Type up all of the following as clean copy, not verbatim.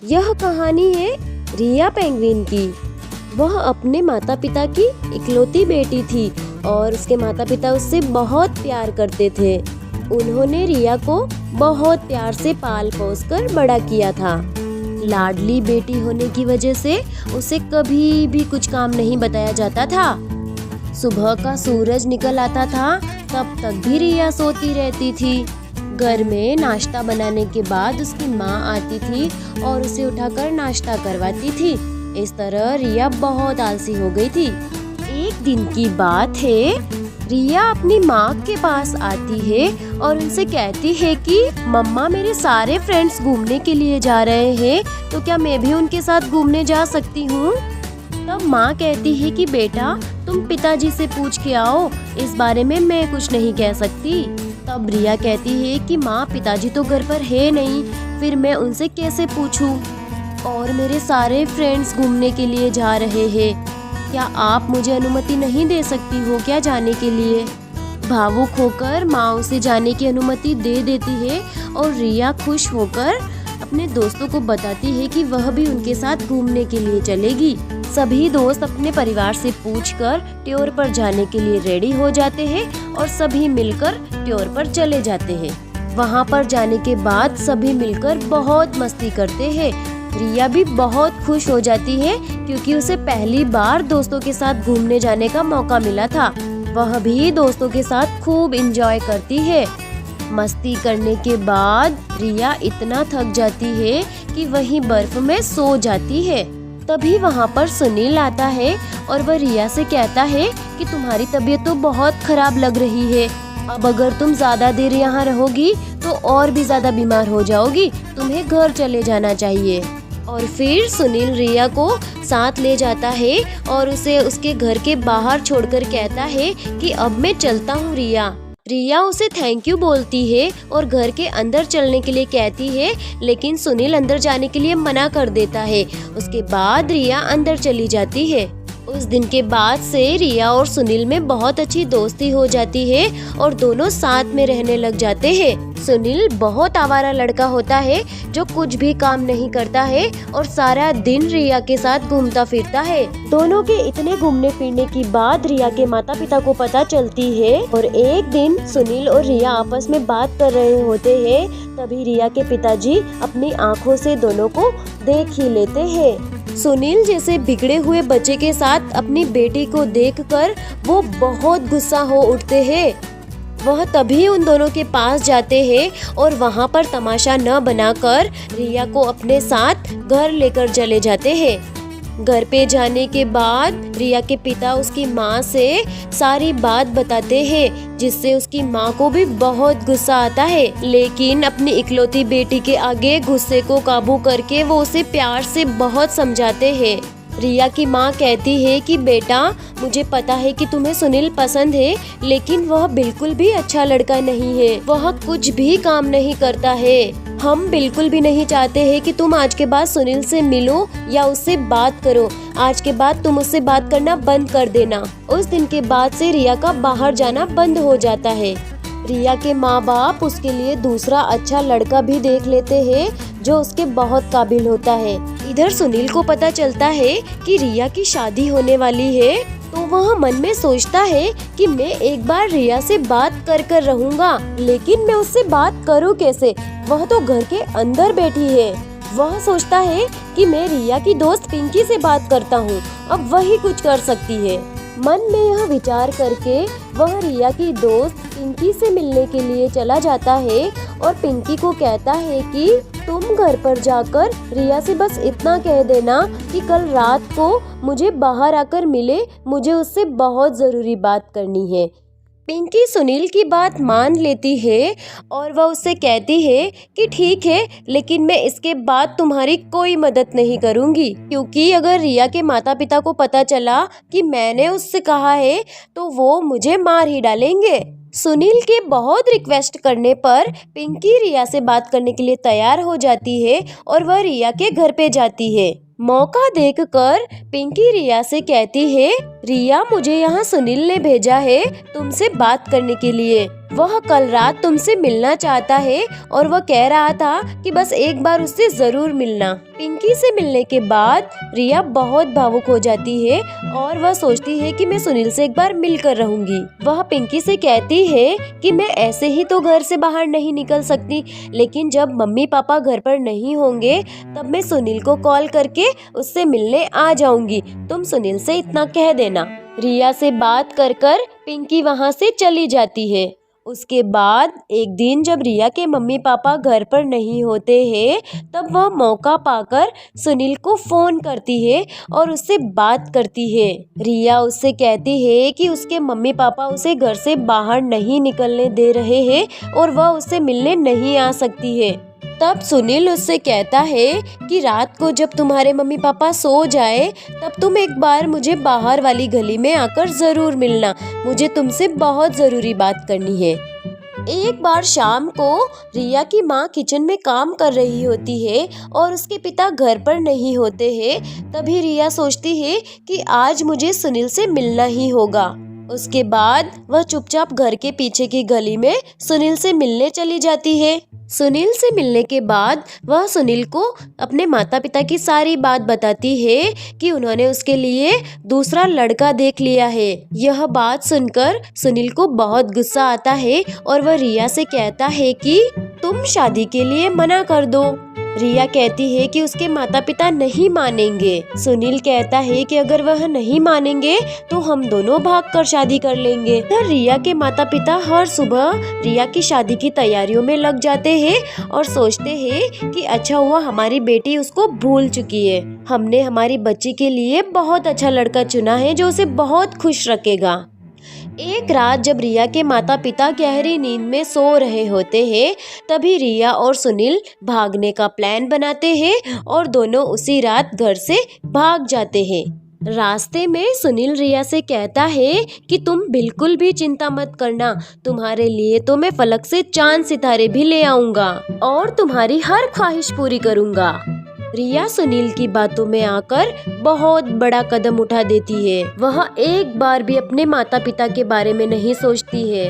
यह कहानी है रिया पेंगुइन की। वह अपने माता पिता की इकलौती बेटी थी और उसके माता पिता उससे बहुत प्यार करते थे। उन्होंने रिया को बहुत प्यार से पाल पोस कर बड़ा किया था। लाडली बेटी होने की वजह से उसे कभी भी कुछ काम नहीं बताया जाता था। सुबह का सूरज निकल आता था तब तक भी रिया सोती रहती थी। घर में नाश्ता बनाने के बाद उसकी माँ आती थी और उसे उठाकर नाश्ता करवाती थी। इस तरह रिया बहुत आलसी हो गई थी। एक दिन की बात है, रिया अपनी माँ के पास आती है और उनसे कहती है कि मम्मा, मेरे सारे फ्रेंड्स घूमने के लिए जा रहे हैं, तो क्या मैं भी उनके साथ घूमने जा सकती हूँ? तब माँ कहती है कि बेटा, तुम पिताजी से पूछ के आओ, इस बारे में मैं कुछ नहीं कह सकती। तब रिया कहती है कि माँ, पिताजी तो घर पर है नहीं, फिर मैं उनसे कैसे पूछूं? और मेरे सारे फ्रेंड्स घूमने के लिए जा रहे हैं, क्या आप मुझे अनुमति नहीं दे सकती हो क्या जाने के लिए? भावुक होकर माँ उसे जाने की अनुमति दे देती है और रिया खुश होकर अपने दोस्तों को बताती है कि वह भी उनके साथ घूमने के लिए चलेगी। सभी दोस्त अपने परिवार से पूछकर ट्योर पर जाने के लिए रेडी हो जाते हैं और सभी मिलकर ट्योर पर चले जाते हैं। वहाँ पर जाने के बाद सभी मिलकर बहुत मस्ती करते हैं। रिया भी बहुत खुश हो जाती है क्योंकि उसे पहली बार दोस्तों के साथ घूमने जाने का मौका मिला था। वह भी दोस्तों के साथ खूब एंजॉय करती है। मस्ती करने के बाद रिया इतना थक जाती है कि वहीं बर्फ में सो जाती है। तभी वहाँ पर सुनील आता है और वह रिया से कहता है कि तुम्हारी तबीयत तो बहुत खराब लग रही है। अब अगर तुम ज्यादा देर यहाँ रहोगी तो और भी ज्यादा बीमार हो जाओगी, तुम्हें घर चले जाना चाहिए। और फिर सुनील रिया को साथ ले जाता है और उसे उसके घर के बाहर छोड़कर कहता है कि अब मैं चलता हूँ रिया। रिया उसे थैंक यू बोलती है और घर के अंदर चलने के लिए कहती है, लेकिन सुनील अंदर जाने के लिए मना कर देता है। उसके बाद रिया अंदर चली जाती है। उस दिन के बाद से रिया और सुनील में बहुत अच्छी दोस्ती हो जाती है और दोनों साथ में रहने लग जाते हैं। सुनील बहुत आवारा लड़का होता है जो कुछ भी काम नहीं करता है और सारा दिन रिया के साथ घूमता फिरता है। दोनों के इतने घूमने फिरने की बात रिया के माता पिता को पता चलती है और एक दिन सुनील और रिया आपस में बात कर रहे होते हैं। तभी रिया के पिताजी अपनी आँखों से दोनों को देख ही लेते हैं। सुनील जैसे बिगड़े हुए बच्चे के साथ अपनी बेटी को देखकर वो बहुत गुस्सा हो उठते हैं। वह तभी उन दोनों के पास जाते हैं और वहाँ पर तमाशा न बनाकर रिया को अपने साथ घर लेकर चले जाते हैं। घर पे जाने के बाद रिया के पिता उसकी माँ से सारी बात बताते हैं, जिससे उसकी माँ को भी बहुत गुस्सा आता है। लेकिन अपनी इकलौती बेटी के आगे गुस्से को काबू करके वो उसे प्यार से बहुत समझाते हैं। रिया की माँ कहती है कि बेटा, मुझे पता है कि तुम्हें सुनील पसंद है, लेकिन वह बिल्कुल भी अच्छा लड़का नहीं है। वह कुछ भी काम नहीं करता है। हम बिल्कुल भी नहीं चाहते हैं कि तुम आज के बाद सुनील से मिलो या उससे बात करो। आज के बाद तुम उससे बात करना बंद कर देना। उस दिन के बाद से रिया का बाहर जाना बंद हो जाता है। रिया के माँ बाप उसके लिए दूसरा अच्छा लड़का भी देख लेते हैं जो उसके बहुत काबिल होता है। इधर सुनील को पता चलता है कि रिया की शादी होने वाली है, तो वह मन में सोचता है कि मैं एक बार रिया से बात कर रहूंगा, लेकिन मैं उससे बात करूं कैसे? वह तो घर के अंदर बैठी है। वह सोचता है कि मैं रिया की दोस्त पिंकी से बात करता हूँ, अब वही कुछ कर सकती है। मन में यह विचार करके वह रिया की दोस्त पिंकी से मिलने के लिए चला जाता है और पिंकी को कहता है कि तुम घर पर जाकर रिया से बस इतना कह देना कि कल रात को मुझे बाहर आकर मिले, मुझे उससे बहुत ज़रूरी बात करनी है। पिंकी सुनील की बात मान लेती है और वह उससे कहती है कि ठीक है, लेकिन मैं इसके बाद तुम्हारी कोई मदद नहीं करूंगी, क्योंकि अगर रिया के माता पिता को पता चला कि मैंने उससे कहा है तो वो मुझे मार ही डालेंगे। सुनील के बहुत रिक्वेस्ट करने पर पिंकी रिया से बात करने के लिए तैयार हो जाती है और वह रिया के घर पे जाती है। मौका देखकर पिंकी रिया से कहती है, रिया, मुझे यहाँ सुनील ने भेजा है तुमसे बात करने के लिए। वह कल रात तुमसे मिलना चाहता है और वह कह रहा था कि बस एक बार उससे जरूर मिलना। पिंकी से मिलने के बाद रिया बहुत भावुक हो जाती है और वह सोचती है कि मैं सुनील से एक बार मिलकर रहूंगी। वह पिंकी से कहती है कि मैं ऐसे ही तो घर से बाहर नहीं निकल सकती, लेकिन जब मम्मी पापा घर पर नहीं होंगे तब मैं सुनील को कॉल करके उससे मिलने आ जाऊंगी। तुम सुनील से इतना कह देना। रिया से बात कर पिंकी वहाँ से चली जाती है। उसके बाद एक दिन जब रिया के मम्मी पापा घर पर नहीं होते हैं तब वह मौका पाकर सुनील को फोन करती है और उससे बात करती है। रिया उससे कहती है कि उसके मम्मी पापा उसे घर से बाहर नहीं निकलने दे रहे हैं और वह उससे मिलने नहीं आ सकती है। तब सुनील उससे कहता है कि रात को जब तुम्हारे मम्मी पापा सो जाए तब तुम एक बार मुझे बाहर वाली गली में आकर जरूर मिलना, मुझे तुमसे बहुत जरूरी बात करनी है। एक बार शाम को रिया की माँ किचन में काम कर रही होती है और उसके पिता घर पर नहीं होते हैं। तभी रिया सोचती है कि आज मुझे सुनील से मिलना ही होगा। उसके बाद वह चुपचाप घर के पीछे की गली में सुनील से मिलने चली जाती है। सुनील से मिलने के बाद वह सुनील को अपने माता पिता की सारी बात बताती है कि उन्होंने उसके लिए दूसरा लड़का देख लिया है। यह बात सुनकर सुनील को बहुत गुस्सा आता है और वह रिया से कहता है कि तुम शादी के लिए मना कर दो। रिया कहती है कि उसके माता पिता नहीं मानेंगे। सुनील कहता है कि अगर वह नहीं मानेंगे तो हम दोनों भागकर शादी कर लेंगे। तो रिया के माता पिता हर सुबह रिया की शादी की तैयारियों में लग जाते हैं और सोचते हैं कि अच्छा हुआ हमारी बेटी उसको भूल चुकी है, हमने हमारी बच्ची के लिए बहुत अच्छा लड़का चुना है जो उसे बहुत खुश रखेगा। एक रात जब रिया के माता पिता गहरी नींद में सो रहे होते हैं तभी रिया और सुनील भागने का प्लान बनाते हैं और दोनों उसी रात घर से भाग जाते हैं। रास्ते में सुनील रिया से कहता है कि तुम बिल्कुल भी चिंता मत करना, तुम्हारे लिए तो मैं फलक से चांद सितारे भी ले आऊंगा और तुम्हारी हर ख्वाहिश पूरी करूंगा। रिया सुनील की बातों में आकर बहुत बड़ा कदम उठा देती है। वह एक बार भी अपने माता पिता के बारे में नहीं सोचती है।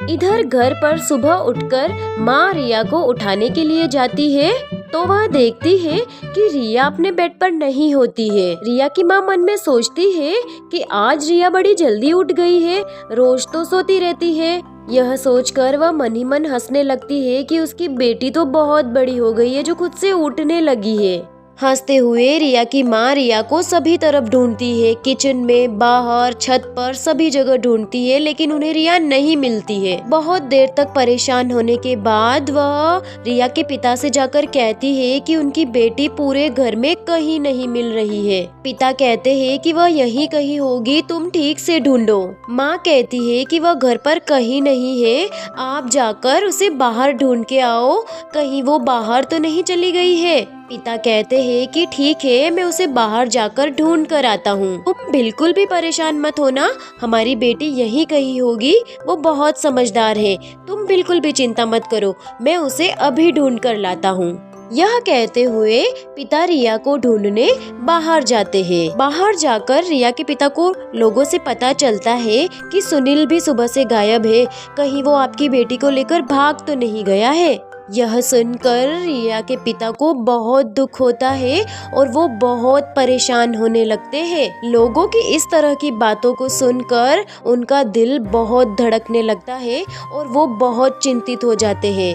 इधर घर पर सुबह उठकर माँ रिया को उठाने के लिए जाती है तो वह देखती है कि रिया अपने बेड पर नहीं होती है। रिया की माँ मन में सोचती है कि आज रिया बड़ी जल्दी उठ गई है, रोज तो सोती रहती है। यह सोचकर वह मन ही मन हंसने लगती है कि उसकी बेटी तो बहुत बड़ी हो गई है जो खुद से उठने लगी है। हंसते हुए रिया की माँ रिया को सभी तरफ ढूंढती है, किचन में, बाहर, छत पर, सभी जगह ढूंढती है लेकिन उन्हें रिया नहीं मिलती है। बहुत देर तक परेशान होने के बाद वह रिया के पिता से जाकर कहती है कि उनकी बेटी पूरे घर में कहीं नहीं मिल रही है। पिता कहते हैं कि वह यहीं कहीं होगी, तुम ठीक से ढूंढो। माँ कहती है कि वह घर पर कहीं नहीं है, आप जाकर उसे बाहर ढूंढ के आओ, कहीं वो बाहर तो नहीं चली गई है। पिता कहते हैं कि ठीक है, मैं उसे बाहर जाकर ढूंढ कर आता हूँ, तुम बिल्कुल भी परेशान मत होना, हमारी बेटी यहीं कहीं होगी, वो बहुत समझदार है, तुम बिल्कुल भी चिंता मत करो, मैं उसे अभी ढूंढ कर लाता हूँ। यह कहते हुए पिता रिया को ढूंढने बाहर जाते हैं। बाहर जाकर रिया के पिता को लोगों से पता चलता है कि सुनील भी सुबह से गायब है, कहीं वो आपकी बेटी को लेकर भाग तो नहीं गया है। यह सुनकर रिया के पिता को बहुत दुख होता है और वो बहुत परेशान होने लगते हैं। लोगों की इस तरह की बातों को सुनकर उनका दिल बहुत धड़कने लगता है और वो बहुत चिंतित हो जाते हैं।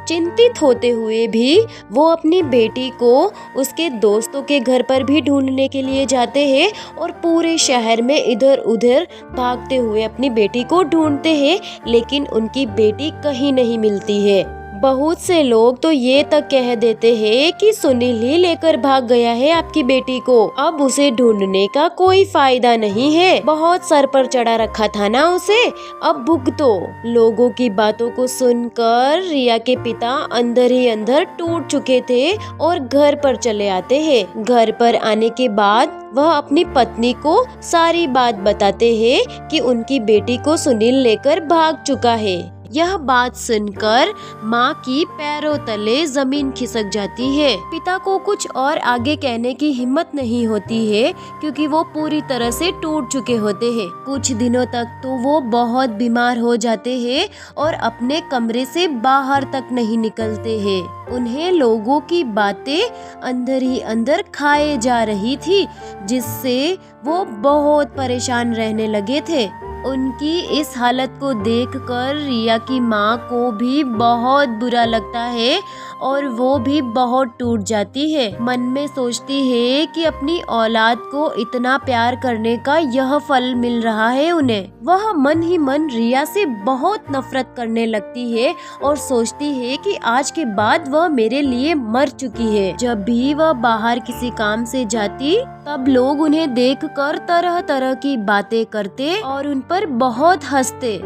चिंतित होते हुए भी वो अपनी बेटी को उसके दोस्तों के घर पर भी ढूंढने के लिए जाते हैं और पूरे शहर में इधर उधर भागते हुए अपनी बेटी को ढूंढते हैं, लेकिन उनकी बेटी कहीं नहीं मिलती है। बहुत से लोग तो ये तक कह देते हैं कि सुनील ही लेकर भाग गया है आपकी बेटी को, अब उसे ढूंढने का कोई फायदा नहीं है, बहुत सर पर चढ़ा रखा था ना उसे, अब भुगतो। लोगों की बातों को सुनकर रिया के पिता अंदर ही अंदर टूट चुके थे और घर पर चले आते हैं। घर पर आने के बाद वह अपनी पत्नी को सारी बात बताते हैं कि उनकी बेटी को सुनील लेकर भाग चुका है। यह बात सुनकर माँ की पैरों तले जमीन खिसक जाती है। पिता को कुछ और आगे कहने की हिम्मत नहीं होती है क्योंकि वो पूरी तरह से टूट चुके होते हैं। कुछ दिनों तक तो वो बहुत बीमार हो जाते हैं और अपने कमरे से बाहर तक नहीं निकलते हैं। उन्हें लोगों की बातें अंदर ही अंदर खाए जा रही थी, जिससे वो बहुत परेशान रहने लगे थे। उनकी इस हालत को देखकर रिया की माँ को भी बहुत बुरा लगता है और वो भी बहुत टूट जाती है। मन में सोचती है कि अपनी औलाद को इतना प्यार करने का यह फल मिल रहा है उन्हें। वह मन ही मन रिया से बहुत नफरत करने लगती है और सोचती है कि आज के बाद वह मेरे लिए मर चुकी है। जब भी वह बाहर किसी काम से जाती तब लोग उन्हें देखकर तरह तरह की बातें करते और उन पर बहुत हंसते।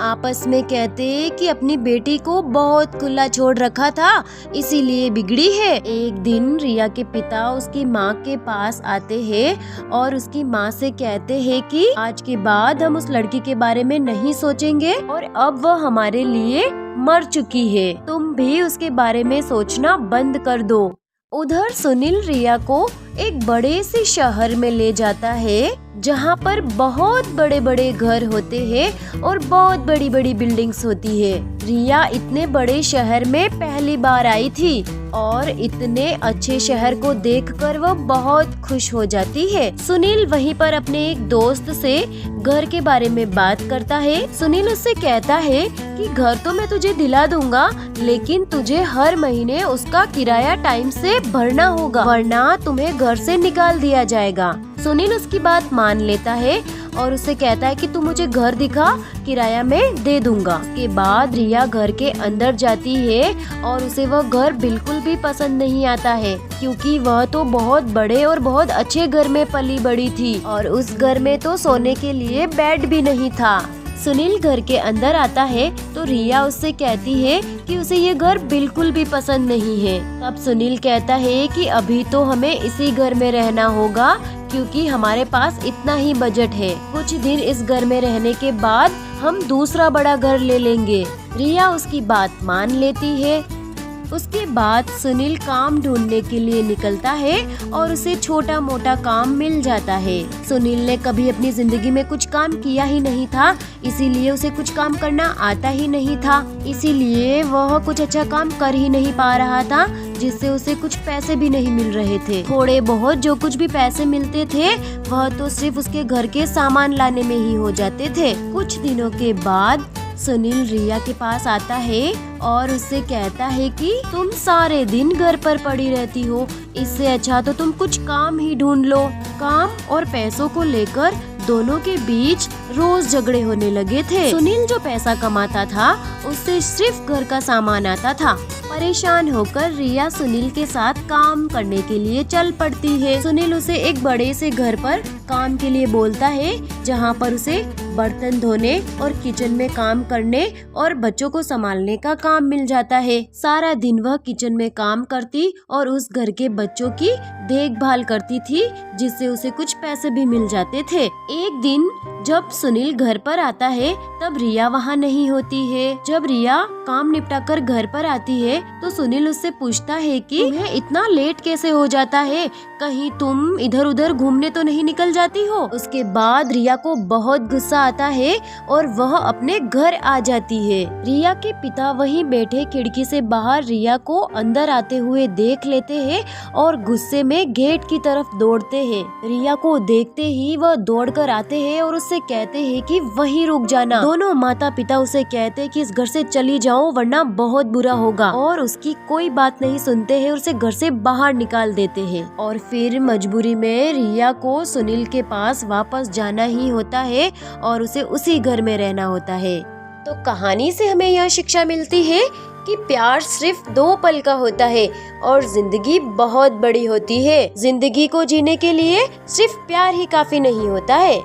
आपस में कहते कि अपनी बेटी को बहुत खुला छोड़ रखा था, इसीलिए बिगड़ी है। एक दिन रिया के पिता उसकी माँ के पास आते हैं और उसकी माँ से कहते हैं कि आज के बाद हम उस लड़की के बारे में नहीं सोचेंगे और अब वह हमारे लिए मर चुकी है, तुम भी उसके बारे में सोचना बंद कर दो। उधर सुनील रिया को एक बड़े से शहर में ले जाता है जहाँ पर बहुत बड़े बड़े घर होते हैं और बहुत बड़ी बड़ी बिल्डिंग्स होती है। रिया इतने बड़े शहर में पहली बार आई थी और इतने अच्छे शहर को देखकर वह बहुत खुश हो जाती है। सुनील वहीं पर अपने एक दोस्त से घर के बारे में बात करता है। सुनील उससे कहता है कि घर तो मैं तुझे दिला दूंगा, लेकिन तुझे हर महीने उसका किराया टाइम से भरना होगा, वरना तुम्हें घर से निकाल दिया जाएगा। सुनील उसकी बात मान लेता है और उसे कहता है कि तू मुझे घर दिखा, किराया मैं दे दूंगा। के बाद रिया घर के अंदर जाती है और उसे वह घर बिल्कुल भी पसंद नहीं आता है, क्योंकि वह तो बहुत बड़े और बहुत अच्छे घर में पली बड़ी थी और उस घर में तो सोने के लिए बेड भी नहीं था। सुनील घर के अंदर आता है तो रिया उससे कहती है कि उसे ये घर बिल्कुल भी पसंद नहीं है। तब सुनील कहता है कि अभी तो हमें इसी घर में रहना होगा क्योंकि हमारे पास इतना ही बजट है। कुछ दिन इस घर में रहने के बाद हम दूसरा बड़ा घर ले लेंगे। रिया उसकी बात मान लेती है। उसके बाद सुनील काम ढूंढने के लिए निकलता है और उसे छोटा मोटा काम मिल जाता है। सुनील ने कभी अपनी जिंदगी में कुछ काम किया ही नहीं था, इसीलिए उसे कुछ काम करना आता ही नहीं था। इसीलिए वह कुछ अच्छा काम कर ही नहीं पा रहा था, जिससे उसे कुछ पैसे भी नहीं मिल रहे थे। थोड़े बहुत जो कुछ भी पैसे मिलते थे वह तो सिर्फ उसके घर के सामान लाने में ही हो जाते थे। कुछ दिनों के बाद सुनील रिया के पास आता है और उससे कहता है कि तुम सारे दिन घर पर पड़ी रहती हो, इससे अच्छा तो तुम कुछ काम ही ढूंढ लो। काम और पैसों को लेकर दोनों के बीच रोज झगड़े होने लगे थे। सुनील जो पैसा कमाता था उससे सिर्फ घर का सामान आता था। परेशान होकर रिया सुनील के साथ काम करने के लिए चल पड़ती है। सुनील उसे एक बड़े से घर पर काम के लिए बोलता है, जहाँ पर उसे बर्तन धोने और किचन में काम करने और बच्चों को संभालने का काम मिल जाता है। सारा दिन वह किचन में काम करती और उस घर के बच्चों की देखभाल करती थी, जिससे उसे कुछ पैसे भी मिल जाते थे। एक दिन जब सुनील घर पर आता है तब रिया वहाँ नहीं होती है। जब रिया काम निपटा कर घर पर आती है तो सुनील उससे पूछता है कि तुम्हें इतना लेट कैसे हो जाता है, कहीं तुम इधर उधर घूमने तो नहीं निकल जाती हो। उसके बाद रिया को बहुत गुस्सा आता है और वह अपने घर आ जाती है। रिया के पिता वहीं बैठे खिड़की से बाहर रिया को अंदर आते हुए देख लेते हैं और गुस्से में गेट की तरफ दौड़ते हैं। रिया को देखते ही वह दौड़ कर आते हैं और उससे कहते हैं कि वहीं रुक जाना। दोनों माता पिता उसे कहते हैं कि इस घर से चली जाओ वरना बहुत बुरा होगा, और उसकी कोई बात नहीं सुनते हैं, उसे घर से बाहर निकाल देते हैं। और फिर मजबूरी में रिया को सुनील के पास वापस जाना ही होता है और उसे उसी घर में रहना होता है। तो कहानी से हमें यह शिक्षा मिलती है कि प्यार सिर्फ 2 पल का होता है और जिंदगी बहुत बड़ी होती है। जिंदगी को जीने के लिए सिर्फ प्यार ही काफी नहीं होता है।